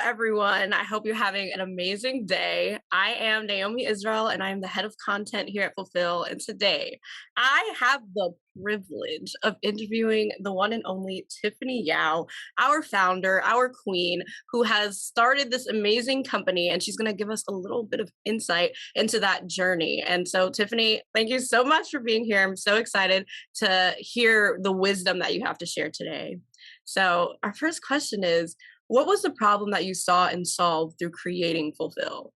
everyone. I hope you're having an amazing day. I am Naiomi Israel, and I am the head of content here at Fulfill. And today, I have the privilege of interviewing the one and only Tiffany Yau, our founder, our queen, who has started this amazing company. And she's going to give us a little bit of insight into that journey. And so, Tiffany, thank you so much for being here. I'm so excited to hear the wisdom that you have to share today. So, our first question is, what was the problem that you saw and solved through creating Fulfill?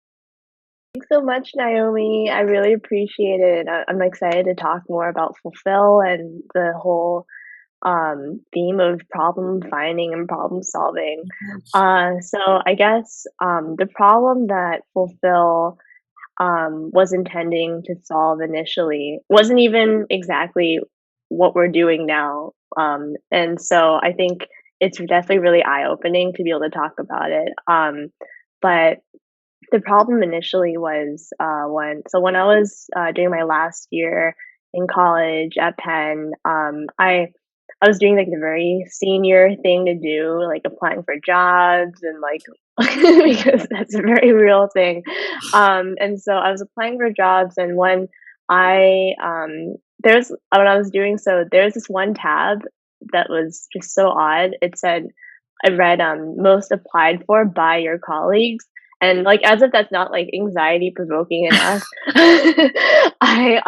Thanks so much, Naomi. I really appreciate it. I'm excited to talk more about Fulfill and the whole theme of problem finding and problem solving. Yes. So I guess the problem that Fulfill was intending to solve initially wasn't even exactly what we're doing now. And so I think it's definitely really eye opening to be able to talk about it. But the problem initially was when I was doing my last year in college at Penn, I was doing like the very senior thing to do, like applying for jobs and like because that's a very real thing. And so I was applying for jobs, and I there's when I was doing so, there's this one tab that was just so odd. It said I read most applied for by your colleagues. And like as if that's not like anxiety provoking enough, I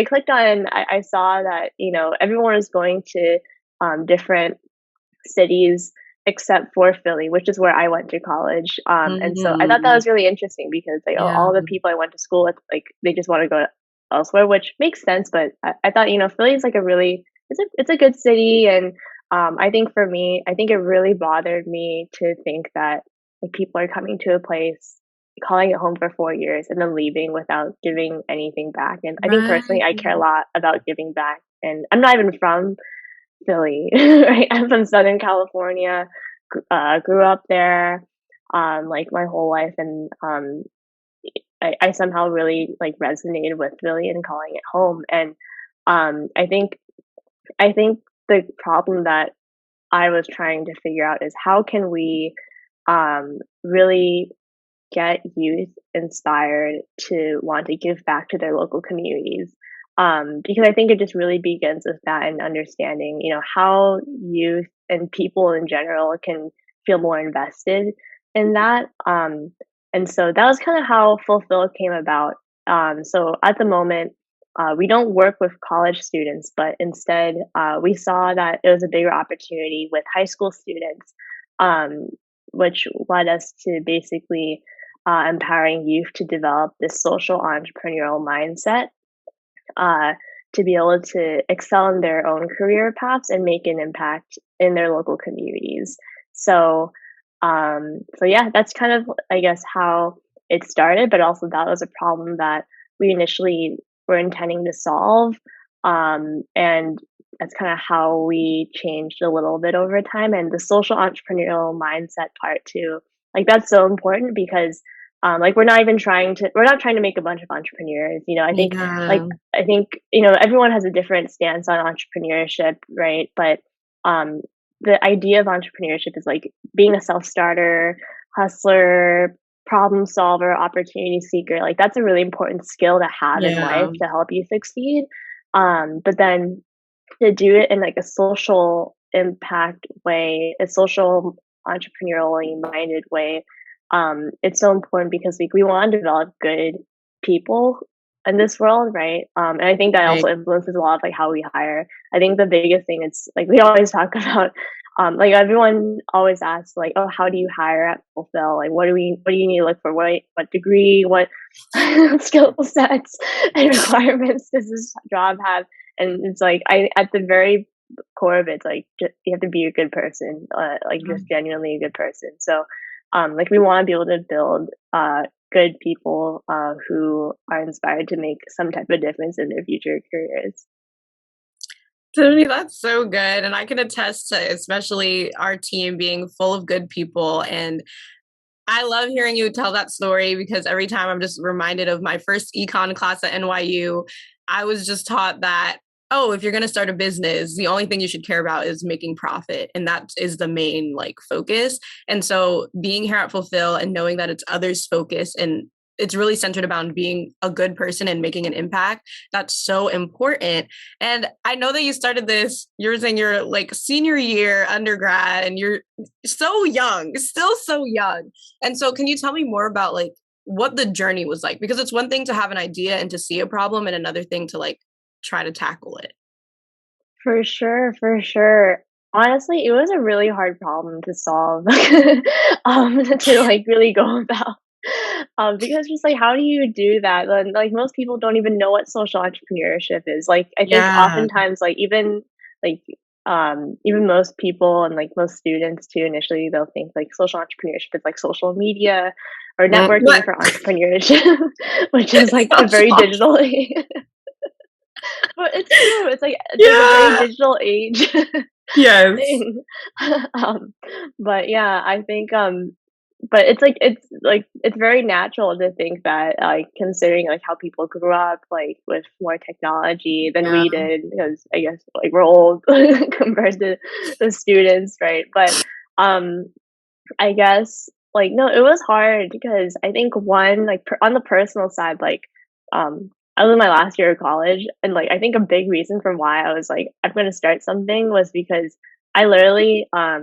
clicked on I saw that, everyone was going to different cities except for Philly, which is where I went to college. And so I thought that Mm, was really interesting because like yeah. all the people I went to school with, like they just want to go elsewhere, which makes sense. But I thought, Philly is like it's a good city. And I think for me, I think it really bothered me to think that like people are coming to a place, calling it home for 4 years, and then leaving without giving anything back. And I think personally, Right. I care a lot about giving back. And I'm not even from Philly, right? I'm from Southern California, grew up there, like my whole life, and I somehow really like resonated with Philly and calling it home. And I think the problem that I was trying to figure out is how can we really get youth inspired to want to give back to their local communities. Because I think it just really begins with that and understanding, how youth and people in general can feel more invested in that. And so that was kind of how Fulfill came about. So at the moment, we don't work with college students, but instead, we saw that it was a bigger opportunity with high school students, um, which led us to basically empowering youth to develop this social entrepreneurial mindset, uh, to be able to excel in their own career paths and make an impact in their local communities. So, so yeah, that's kind of, I guess, how it started, but also that was a problem that we initially were intending to solve. And that's kind of how we changed a little bit over time. And the social entrepreneurial mindset part too, like that's so important because like we're not trying to make a bunch of entrepreneurs. Like Yeah. I think, everyone has a different stance on entrepreneurship, right? But um the idea of entrepreneurship is like being a self-starter, hustler, problem solver, opportunity seeker. Like that's a really important skill to have in life Yeah. to help you succeed. But then to do it in like a social impact way, a social entrepreneurially minded way, it's so important because like we want to develop good people in this world, right? And I think that also Right. influences a lot of like how we hire. I think the biggest thing is like we always talk about, like everyone always asks like, oh, how do you hire at Fulfill? Like, what do you need to look for? What degree, what skill sets and requirements does this job have? And it's like at the very core of it, it's like you have to be a good person, like just genuinely a good person. So, like we want to be able to build good people who are inspired to make some type of difference in their future careers. To me, that's so good. And I can attest to especially our team being full of good people. And I love hearing you tell that story because every time I'm just reminded of my first econ class at NYU. I was just taught that oh, if you're going to start a business, the only thing you should care about is making profit. And that is the main like focus. And so being here at Fulfill and knowing that it's others focus and it's really centered about being a good person and making an impact. That's so important. And I know that you started this, you're saying you're like senior year undergrad and you're so young, still so young. And so can you tell me more about like what the journey was like? Because it's one thing to have an idea and to see a problem and another thing to like try to tackle it. For sure, for sure. Honestly, it was a really hard problem to solve, to, like, really go about, because just, like, how do you do that? Then, like, most people don't even know what social entrepreneurship is. Like, I think Yeah. oftentimes, like, even most people and, like, most students too, initially, they'll think, like, social entrepreneurship is, like, social media or networking What? for entrepreneurship, which is, like, a Social very entre- digitally but it's true, it's like a very Yeah. digital age Yes. thing. Um, but yeah, I think, but it's very natural to think that, like, considering, like, how people grew up, like, with more technology than Yeah. we did, because I guess, like, we're old compared to the students, right? But, um, I guess, like, no, it was hard because I think one, like, on the personal side, like, I was in my last year of college, and like, I think a big reason for why I was like, I'm gonna start something was because I literally, I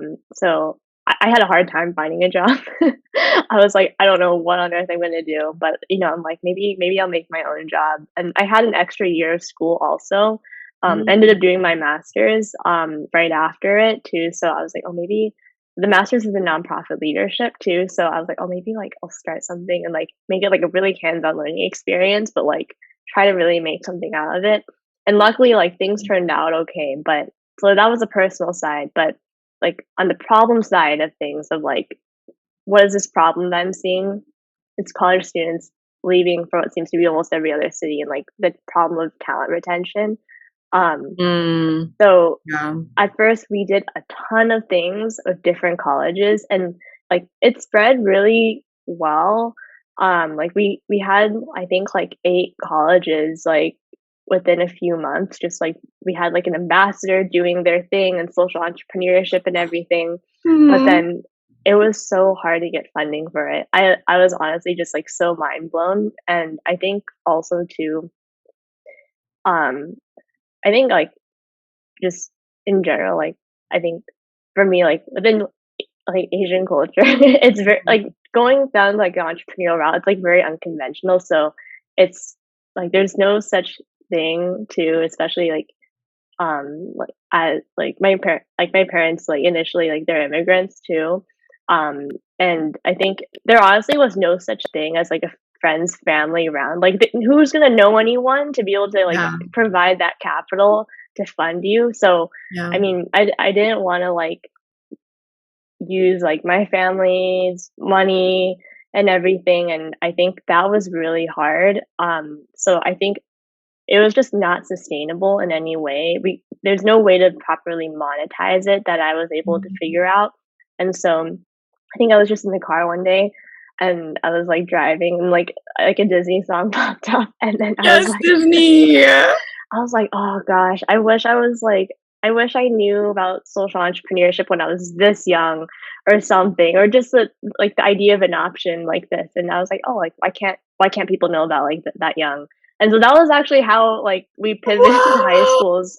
had a hard time finding a job. I was like, I don't know what on earth I'm gonna do, but I'm like, maybe I'll make my own job. And I had an extra year of school also. Ended Mm. up doing my master's right after it too. So I was like, oh, maybe the master's is in nonprofit leadership too, so I was like, "Oh, maybe, like, I'll start something and, like, make it, like, a really hands-on learning experience, but, like, try to really make something out of it." And luckily, like, things turned out okay, but so that was the personal side, but, like, on the problem side of things of, like, what is this problem that I'm seeing? It's college students leaving for what seems to be almost every other city and, like, the problem of talent retention. Um, Mm. so Yeah. at first, we did a ton of things with different colleges, and, like, it spread really well. Like, we had, I think, like, 8 colleges, like, within a few months, just, like we had, like, an ambassador doing their thing and social entrepreneurship and everything, but Mhm. then it was so hard to get funding for it. I was honestly just, like, so mind blown, and I think also too, um, I think, like, just in general, like, I think for me, like, within, like, Asian culture, it's very like, going down, like, an entrepreneurial route, it's, like, very unconventional, so it's like, there's no such thing to especially, like, my parents, like, initially, like, they're immigrants too, um, and I think there honestly was no such thing as, like, a friend's family around, like, who's gonna know anyone to be able to, like, Yeah. provide that capital to fund you, so, Yeah. I mean, I didn't wanna, like, use, like, my family's money and everything, and I think that was really hard, so I think it was just not sustainable in any way. There's no way to properly monetize it that I was able to Mhm. figure out, and so, I think I was just in the car one day, and I was, like, driving, and, like, a Disney song popped up, and then Yes, Disney. I was like, "Oh gosh, I wish I knew about social entrepreneurship when I was this young or something, or just the idea of an option like this." And I was like, "Oh, like, why can't people know about, like, that young?" And so that was actually how, like, we pivoted to high Wow. schools.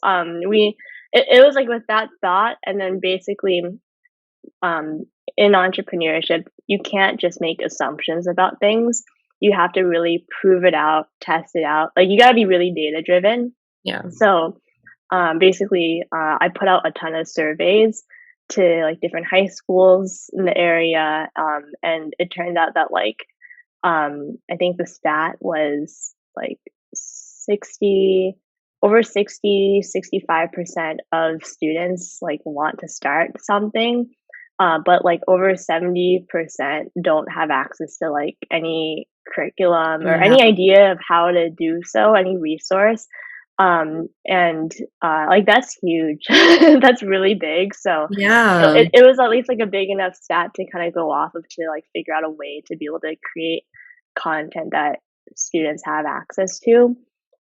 It was, like, with that thought, and then basically, um, in entrepreneurship, you can't just make assumptions about things. You have to really prove it out, test it out. Like, you gotta be really data driven. Yeah. So, basically, I put out a ton of surveys to, like, different high schools in the area, and it turned out that, like, I think the stat was, like, 60 over 65% of students, like, want to start something, but, like, over 70% don't have access to, like, any curriculum or Yeah. any idea of how to do so, any resource. And, like, that's huge. That's really big, so Yeah. it was at least, like, a big enough stat to kinda go off of to, like, figure out a way to be able to create content that students have access to.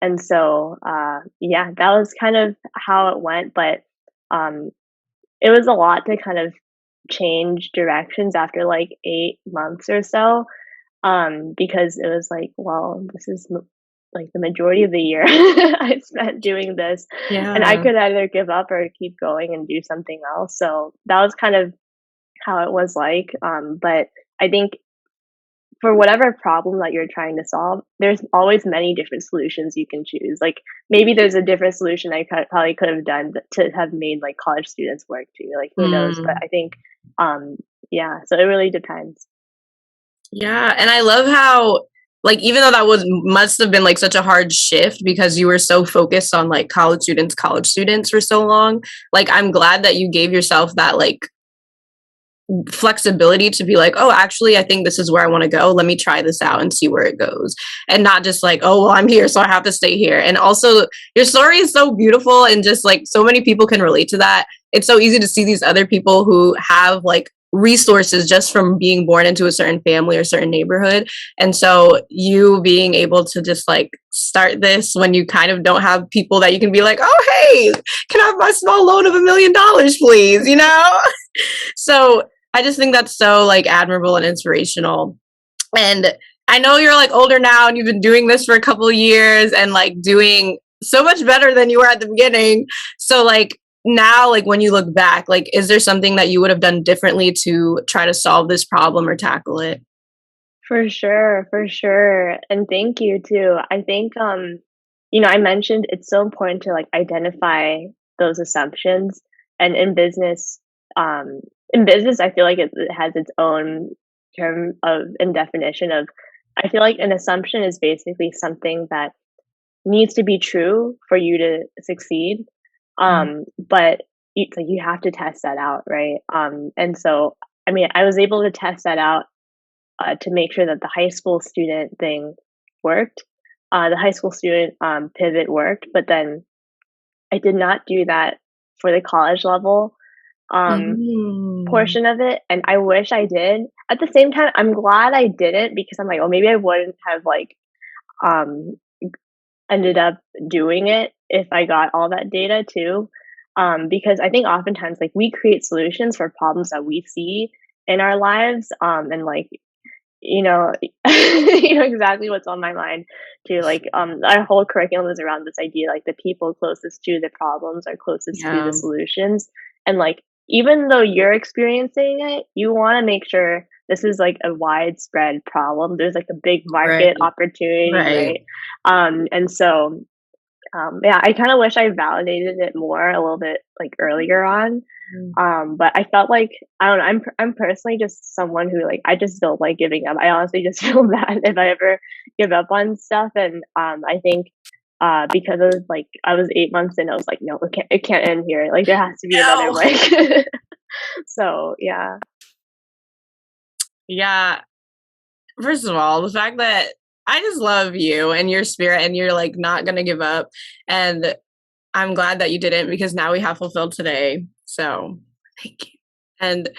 And so, yeah, that was kind of how it went, but, um, it was a lot to kind of change directions after, like, 8 months or so, because it was like, well, this is like the majority of the year I spent doing this, and I Yeah. could either give up or keep going and do something else. So that was kind of how it was like. But I think for whatever problem that you're trying to solve, there's always many different solutions you can choose. Like maybe there's a different solution probably could have done to have made like college students work too. Like who knows? But Mm. I think, um, yeah. So it really depends. Yeah, and I love how like even though that was must have been like such a hard shift because you were so focused on like college students for so long, like I'm glad that you gave yourself that like flexibility to be like, oh, actually, I think this is where I want to go. Let me try this out and see where it goes. And not just like, oh, well, I'm here, so I have to stay here. And also, your story is so beautiful and just like so many people can relate to that. It's so easy to see these other people who have like resources just from being born into a certain family or certain neighborhood. And so, you being able to just like start this when you kind of don't have people that you can be like, oh, hey, can I have my small loan of $1 million, please? You know? So, I just think that's so like admirable and inspirational. And I know you're like older now and you've been doing this for a couple of years and like doing so much better than you were at the beginning. So like now like when you look back, like is there something that you would have done differently to try to solve this problem or tackle it? For sure, and thank you too. I think, I mentioned it's so important to, like, identify those assumptions, and in business, I feel like it has its own term of and definition of I feel like an assumption is basically something that needs to be true for you to succeed, Mm. but it's like you have to test that out, right? And so, I mean, I was able to test that out to make sure that the high school student thing worked. The high school student pivot worked, but then I did not do that for the college level um, Mm. portion of it, and I wish I did. At the same time, I'm glad I didn't because I'm like, oh, maybe I wouldn't have like um, ended up doing it if I got all that data too. Because I think oftentimes like we create solutions for problems that we see in our lives, and like you know, you know exactly what's on my mind too. Like, our whole curriculum is around this idea, like the people closest to the problems are closest to the Yeah. solutions. And like, even though you're experiencing it, you want to make sure this is like a widespread problem. There's like a big Right. market opportunity, Right. right? And so yeah, I kind of wish I validated it more a little bit like earlier on. But I felt like I don't know. I'm personally just someone who like I just don't like giving up. I honestly just feel bad if I ever give up on stuff, and I think because of like I was 8 months in, I was like, no, it can't end here. Like there has to be another No. way. So yeah, Yeah. First of all, the fact that I just love you and your spirit and you're like not gonna give up. And I'm glad that you didn't because now we have fulfilled today. So thank you. And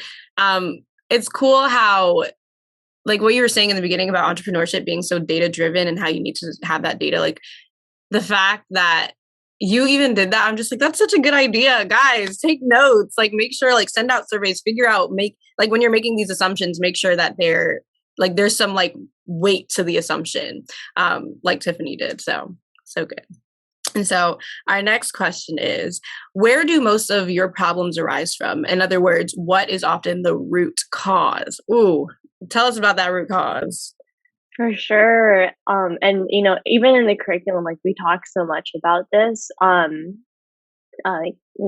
it's cool how like what you were saying in the beginning about entrepreneurship being so data driven and how you need to have that data. Like the fact that you even did that, I'm just like, that's such a good idea. Guys, take notes, like make sure, like send out surveys, figure out, make like when you're making these assumptions, make sure that they're like there's some like weight to the assumption, like Tiffany did. So so good. And so our next question is, where do most of your problems arise from? In other words, what is often the root cause? Ooh, tell us about that root cause. for sure. And even in the curriculum, like we talk so much about this.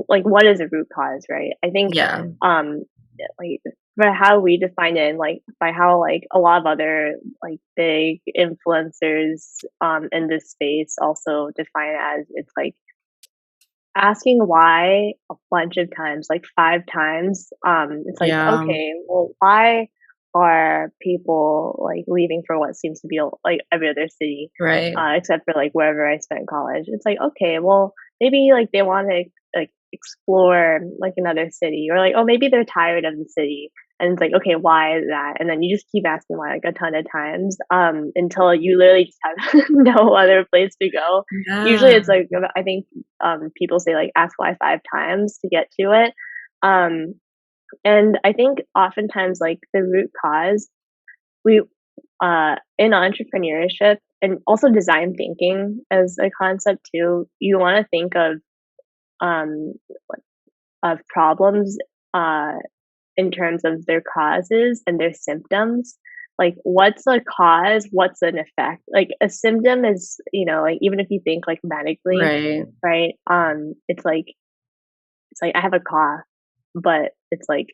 Like what is a root cause, right? I think Yeah. um like by how we define it and like by how like a lot of other like big influencers in this space also define it as it's like asking why a bunch of times, like 5 times. It's like, Yeah. okay, well, why are people like leaving for what seems to be like every other city, Right. except for like wherever I spent college? It's like, okay, well, maybe like they want to like explore like another city, or like, oh, maybe they're tired of the city and it's like, okay, why is that? And then you just keep asking why like a ton of times, until you literally just have no other place to go. Usually, Yeah. it's like I think people say like ask why 5 times to get to it, um, and I think oftentimes like the root cause we in entrepreneurship and also design thinking as a concept too, you want to think um of problems uh in terms of their causes and their symptoms. Like what's a cause, what's an effect? Like a symptom is, like even if you think like medically, Right. right? It's like I have a cough, but it's like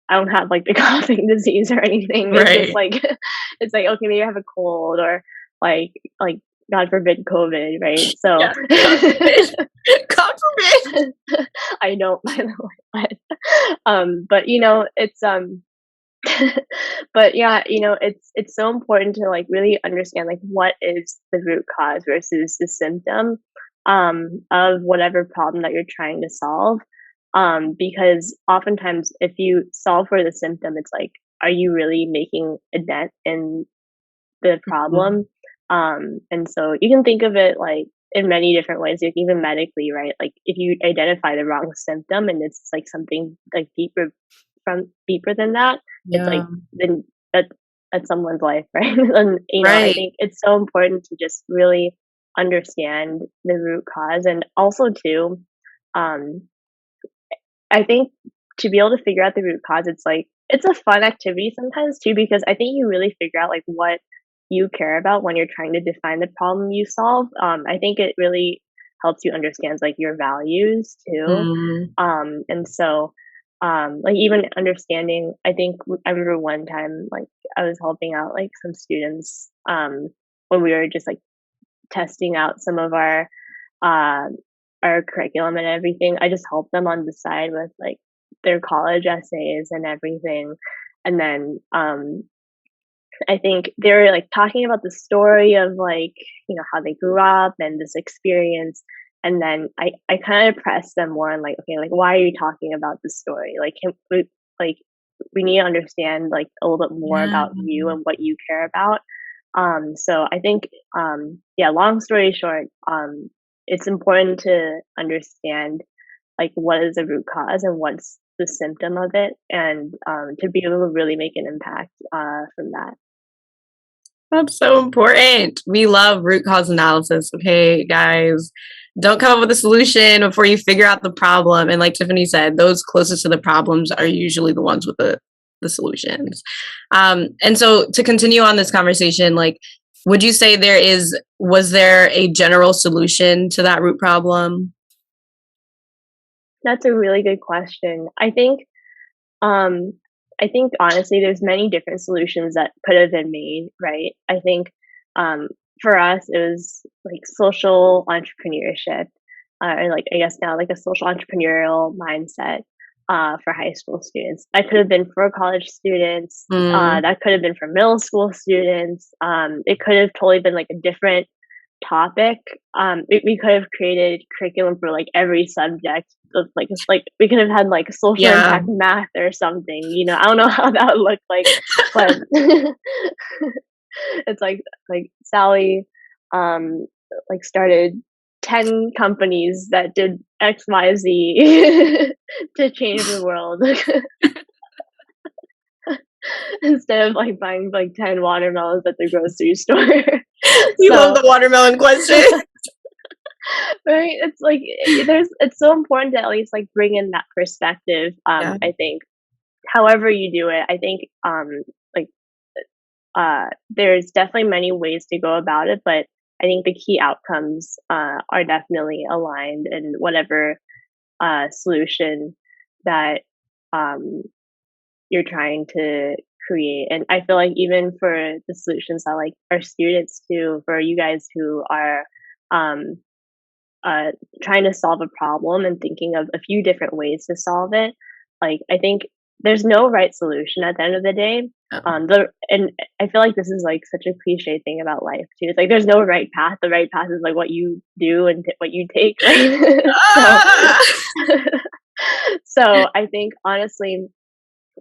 I don't have like the coughing disease or anything. It's just Right. like it's like okay, maybe I have a cold or like God forbid COVID, right? So Yeah. God forbid. God forbid. I know by the way, but it's but yeah, it's so important to like really understand like what is the root cause versus the symptom of whatever problem that you're trying to solve. Because oftentimes if you solve for the symptom, it's like, are you really making a dent in the Mhm. problem? And so you can think of it like in many different ways, like even medically, right? Like if you identify the wrong symptom and it's like something like deeper than that, it's Yeah. like then that that's someone's life, right? And I Right. think it's so important to just really understand the root cause and also too, um, I think to be able to figure out the root cause, it's a fun activity sometimes too, because I think you really figure out like what you care about when you're trying to define the problem you solve. I think it really helps you understand like your values too. Mm. And so like even understanding, I remember one time like I was helping out like some students when we were just like testing out some of uh, our curriculum and everything. I just helped them on the side with like their college essays and everything. And then I think they were like talking about the story of like, how they grew up and this experience. And then I kind of pressed them more on like, okay, like why are you talking about this story? Like we need to understand like a little bit more Yeah. about you and what you care about. So I think yeah, long story short, it's important to understand like what is the root cause and what's the symptom of it, and to be able to really make an impact from that. That's so important. We love root cause analysis. Okay, guys, don't come up with a solution before you figure out the problem. And like Tiffany said, those closest to the problems are usually the ones with the solutions. And so to continue on this conversation, like, would you say was there a general solution to that root problem? That's a really good question. Um, I think honestly, there's many different solutions that could have been made, right? I think um, for us, it was like social entrepreneurship, or like I guess now like a social entrepreneurial mindset for high school students. That could have been for college students. Mm, That could have been for middle school students. It could have totally been like a different topic. We could have created curriculum for like every subject of like we could have had like social yeah. impact math or something. I don't know how that would look like, but it's like Sally, um, like started 10 companies that did X, Y, Z to change the world instead of like buying like 10 watermelons at the grocery store. You love So the watermelon question. right? It's like it's so important to at least like bring in that perspective. Yeah. I think however you do it, I think like there's definitely many ways to go about it, but I think the key outcomes are definitely aligned in whatever solution that um you're trying to create. And I feel like even for the solutions that like our students too, for you guys who are um uh, trying to solve a problem and thinking of a few different ways to solve it. Like I think there's no right solution at the end of the day. And I feel like this is like such a cliche thing about life too. It's like there's no right path. The right path is like what you do and what you take, right? So, Ah! so I think honestly,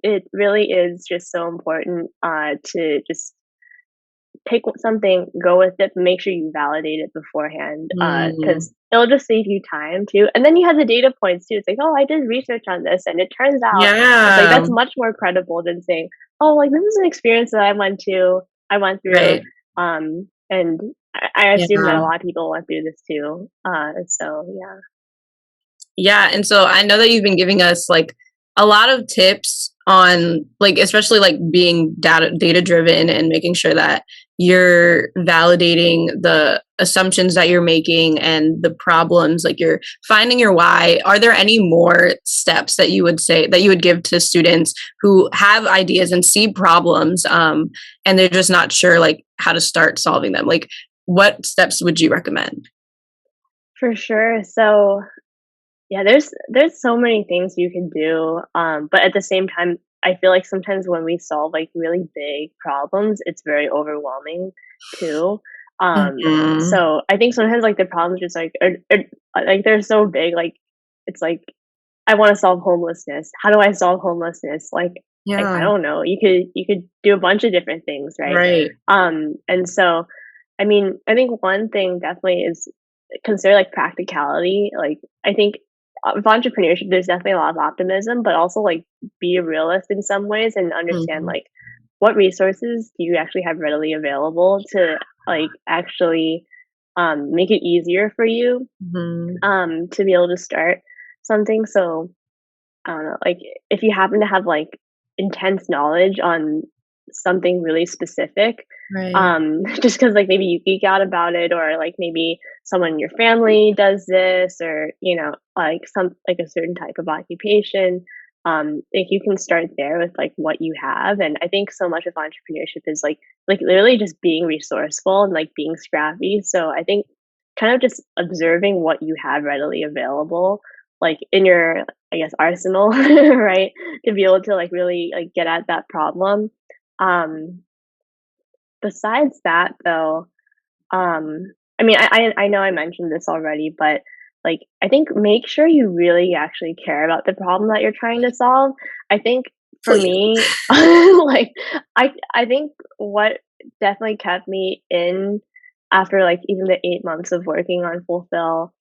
it really is just so important to just pick something, go with it, but make sure you validate it beforehand, Mm, because it'll just save you time too. And then you have the data points too. It's like, oh, I did research on this, and it turns out it's like yeah, that's much more credible than saying, oh, like this is an experience that I went through, right. and I assume that Yeah. a lot of people went through this too. So yeah. Yeah, and so I know that you've been giving us like a lot of tips on like especially like being data driven and making sure that you're validating the assumptions that you're making and the problems like you're finding your why. Are there any more steps that you would say that you would give to students who have ideas and see problems and they're just not sure like how to start solving them? Like what steps would you recommend? For sure. So yeah, there's so many things you can do, but at the same time, I feel like sometimes when we solve like really big problems, it's very overwhelming too. Mhm. So I think sometimes like the problems just like they're so big, like it's like I want to solve homelessness. How do I solve homelessness? Like I Yeah, don't know. You could do a bunch of different things, right? right. And so I mean, I think one thing definitely is consider like practicality. Like I think with entrepreneurship, there's definitely a lot of optimism, but also like be a realist in some ways and understand Mhm, like what resources do you actually have readily available to like actually make it easier for you mhm, to be able to start something. So I don't know, like if you happen to have like intense knowledge on something really specific, right. just because like maybe you geek out about it, or like maybe someone in your family does this, or like some like a certain type of occupation. Like you can start there with like what you have, and I think so much of entrepreneurship is like literally just being resourceful and like being scrappy. So I think kind of just observing what you have readily available, like in your I guess arsenal, right? To be able to like really like get at that problem. Um, Besides that though, I mean I know I mentioned this already, but like I think make sure you really actually care about the problem that you're trying to solve. I think for Please. me, like I think what definitely kept me in after like even the 8 months of working on Fulfill,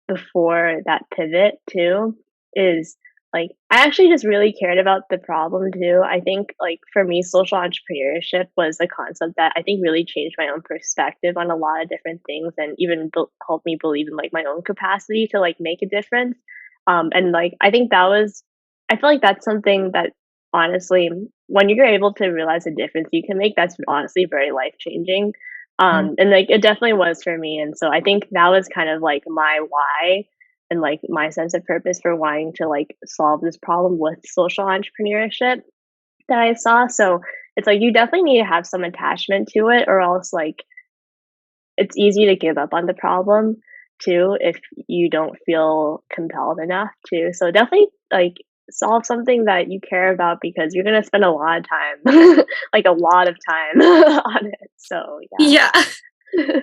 before that pivot too, is like I actually just really cared about the problem too. I think like for me, social entrepreneurship was a concept that I think really changed my own perspective on a lot of different things, and even helped me believe in like my own capacity to like make a difference. And like I think that was, I feel like that's something that honestly, when you're able to realize the difference you can make, that's honestly very life changing. Mm, And like it definitely was for me, and so I think that was kind of like my why and like my sense of purpose for wanting to like solve this problem with social entrepreneurship that I saw. So it's like you definitely need to have some attachment to it, or else like it's easy to give up on the problem too if you don't feel compelled enough to. So definitely like solve something that you care about, because you're gonna spend a lot of time, like a lot of time on it. So yeah. yeah.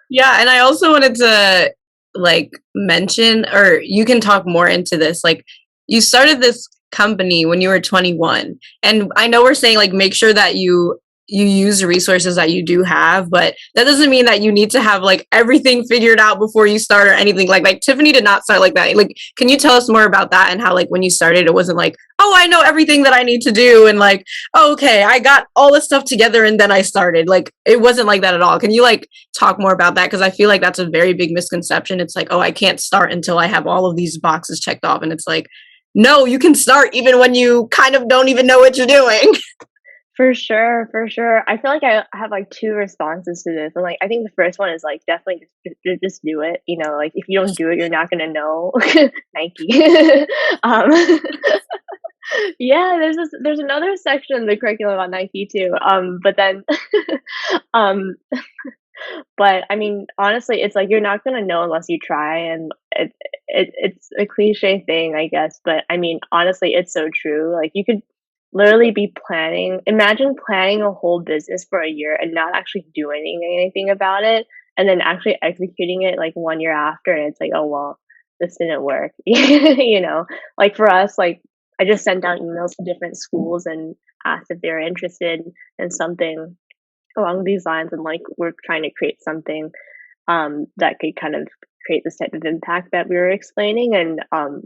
Yeah, and I also wanted to like mention or you can talk more into this. Like you started this company when you were 21. And I know we're saying like make sure that you use the resources that you do have, but that doesn't mean that you need to have like everything figured out before you start or anything. Like Tiffany did not start like that. Like can you tell us more about that and how like when you started it wasn't like, "Oh, I know everything that I need to do," and like, oh, "Okay, I got all this stuff together and then I started." Like it wasn't like that at all. Can you like talk more about that because I feel like that's a very big misconception. It's like, oh, I can't start until I have all of these boxes checked off. And it's like, no, you can start even when you kind of don't even know what you're doing. For sure, for sure. I feel like I have like two responses to this. And like I think the first one is like definitely just do it. Like if you don't do it, you're not gonna know. Nike. um yeah, there's another section in the curriculum about Nike too. But then um but I mean honestly it's like you're not gonna know unless you try, and it's a cliche thing, I guess, but I mean honestly it's so true. Like you could literally be imagine planning a whole business for a year and not actually doing anything about it, and then actually executing it like 1 year after, and it's like, oh well, this didn't work. Like for us, like I just sent out emails to different schools and asked if they were interested in something along these lines, and like we're trying to create something that could kind of create this type of impact that we were explaining, and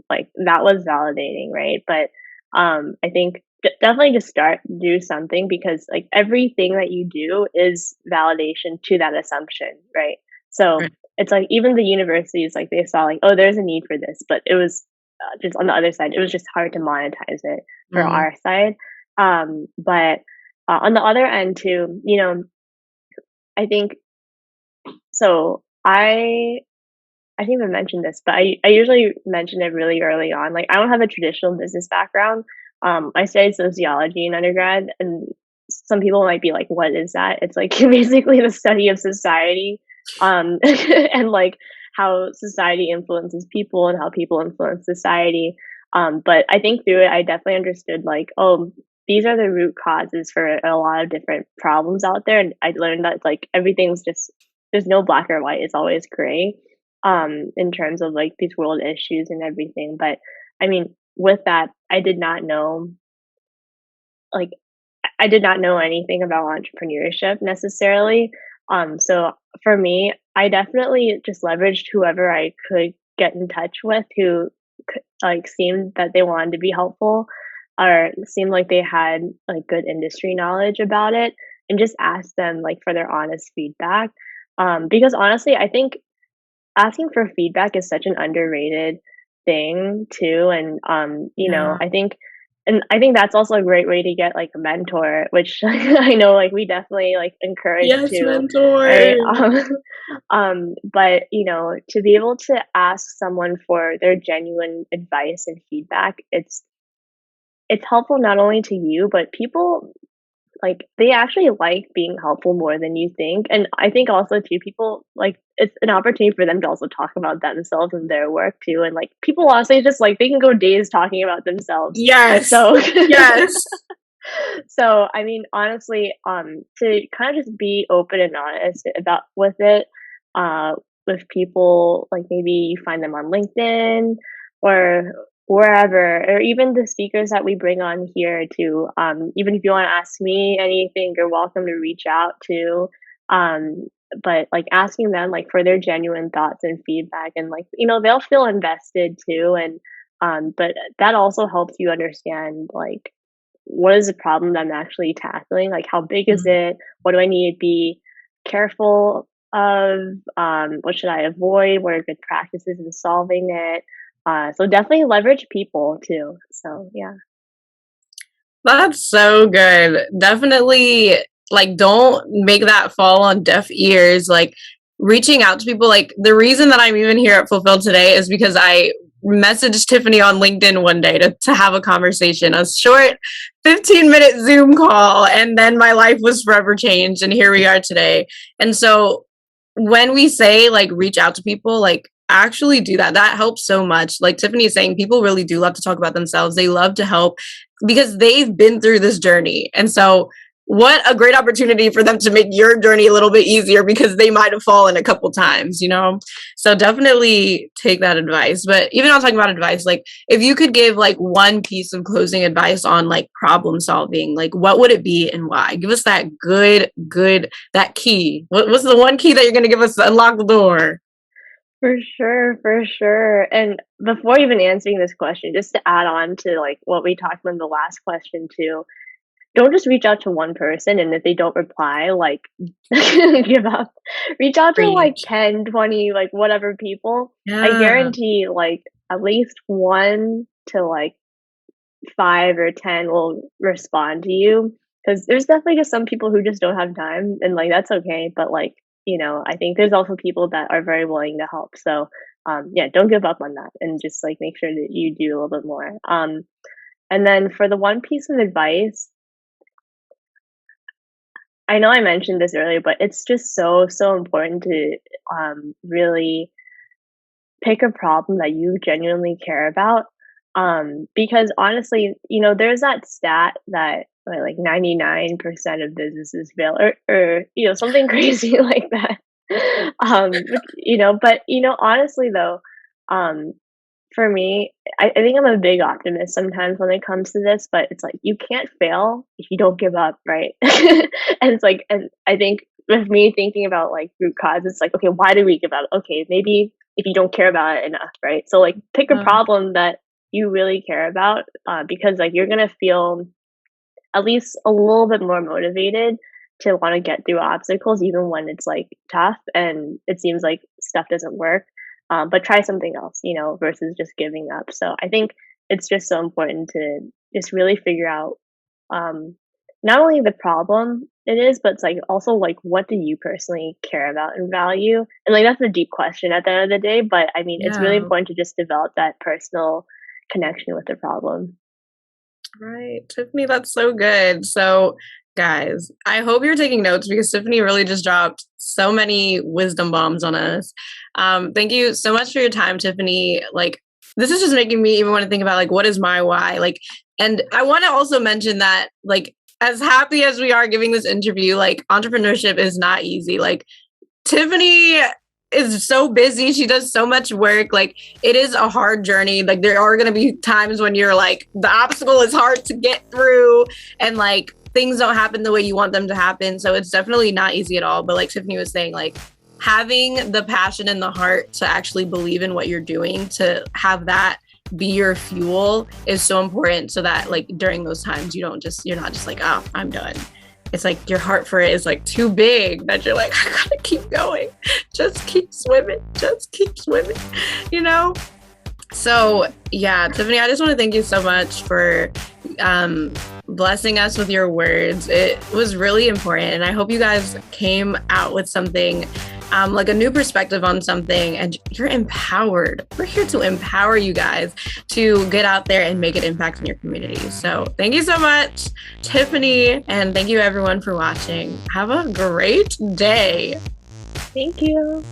like that was validating, right? But I think definitely just start do something, because like everything that you do is validation to that assumption, right? So Right. it's like even the universities, like they saw like, oh, there's a need for this, but it was just on the other side, it was just hard to monetize it for Mm. our side. But on the other end too, I think so. I didn't even mention this, but I usually mention it really early on. Like, I don't have a traditional business background. I studied sociology in undergrad, and some people might be like, "What is that?" It's like basically the study of society, and like how society influences people and how people influence society. But I think through it, I definitely understood like, oh, these are the root causes for a lot of different problems out there, and I learned that like everything's just there's no black or white; it's always gray in terms of like these world issues and everything. But I mean, with that, I did not know like I did not know anything about entrepreneurship necessarily. So for me, I definitely just leveraged whoever I could get in touch with who like seemed that they wanted to be helpful or seemed like they had like good industry knowledge about it, and just asked them like for their honest feedback. Because honestly, I think asking for feedback is such an underrated thing too, and, Yeah. I think that's also a great way to get, like, a mentor, which I know, like, we definitely, like, encourage Yes, too, mentor. right? But, to be able to ask someone for their genuine advice and feedback, it's helpful not only to you, but people like, they actually like being helpful more than you think, and I think also too, people like, it's an opportunity for them to also talk about themselves and their work too, and, like, people honestly just, like, they can go days talking about themselves. Yes. So Yes. so, I mean, honestly, to kind of just be open and honest about with it, uh, with people, like, maybe you find them on LinkedIn or wherever, or even the speakers that we bring on here too. Even if you want to ask me anything, you're welcome to reach out to. Um, but like asking them like for their genuine thoughts and feedback, and like they'll feel invested too, and but that also helps you understand like what is the problem that I'm actually tackling? Like, how big is Mhm. it? What do I need to be careful of? What should I avoid? What are good practices in solving it? So definitely leverage people too. So yeah. That's so good. Definitely, like, don't make that fall on deaf ears. Like, reaching out to people, like, the reason that I'm even here at Fulfilled today is because I messaged Tiffany on LinkedIn one day to have a conversation, a short 15-minute Zoom call, and then my life was forever changed, and here we are today. And so, when we say, like, reach out to people, like, actually do that. That helps so much. Like Tiffany is saying, people really do love to talk about themselves. They love to help because they've been through this journey. And so, what a great opportunity for them to make your journey a little bit easier because they might have fallen a couple times, you know? So, definitely take that advice. But even on talking about advice, like if you could give like one piece of closing advice on like problem solving, like what would it be and why? Give us that that key. What's the one key that you're going to give us to unlock the door? For sure, for sure. And before even answering this question, just to add on to like what we talked about in the last question too, don't just reach out to one person, and if they don't reply, like give up. Reach out to like Preach. 10, 20, like whatever people. I Yeah. guarantee like at least 1 to like 5 or 10 will respond to you, because there's definitely just some people who just don't have time, and like that's okay, but like, I think there's also people that are very willing to help. So, yeah, don't give up on that, and just like make sure that you do a little bit more. And then for the one piece of advice, I know I mentioned this earlier, but it's just so, so important to really pick a problem that you genuinely care about. Because honestly, there's that stat that like 99% of businesses fail, or something crazy like that. But honestly though, um, for me, I think I'm a big optimist sometimes when it comes to this, but it's like you can't fail if you don't give up, right? And it's like, and I think with me thinking about like root cause, it's like, okay, why do we give up? Okay, maybe if you don't care about it enough, right? So like pick a Uh, problem that you really care about, because like you're gonna feel at least a little bit more motivated to want to get through obstacles, even when it's like tough and it seems like stuff doesn't work. But try something else, versus just giving up. So I think it's just so important to just really figure out um, not only the problem it is, but it's like also like what do you personally care about and value? And like that's a deep question at the end of the day. But I mean, it's really yeah. important to just develop that personal connection with the problem. Right. Tiffany, that's so good. So, guys, I hope you're taking notes because Tiffany really just dropped so many wisdom bombs on us. Thank you so much for your time, Tiffany. Like, this is just making me even want to think about like what is my why? Like, and I want to also mention that like as happy as we are giving this interview, like entrepreneurship is not easy. Like Tiffany is so busy. She does so much work. Like it is a hard journey. Like there are going to be times when you're like the obstacle is hard to get through and like things don't happen the way you want them to happen. So it's definitely not easy at all. But like Tiffany was saying, like having the passion and the heart to actually believe in what you're doing, to have that be your fuel is so important so that like during those times you're not just like, oh, I'm done. It's like your heart for it is like too big that you're like, I gotta keep going. Just keep swimming. Just keep swimming, you know? So yeah, Tiffany, I just want to thank you so much for blessing us with your words. It was really important. And I hope you guys came out with something like a new perspective on something and you're empowered. We're here to empower you guys to get out there and make an impact in your community. So thank you so much, Tiffany. And thank you everyone for watching. Have a great day. Thank you.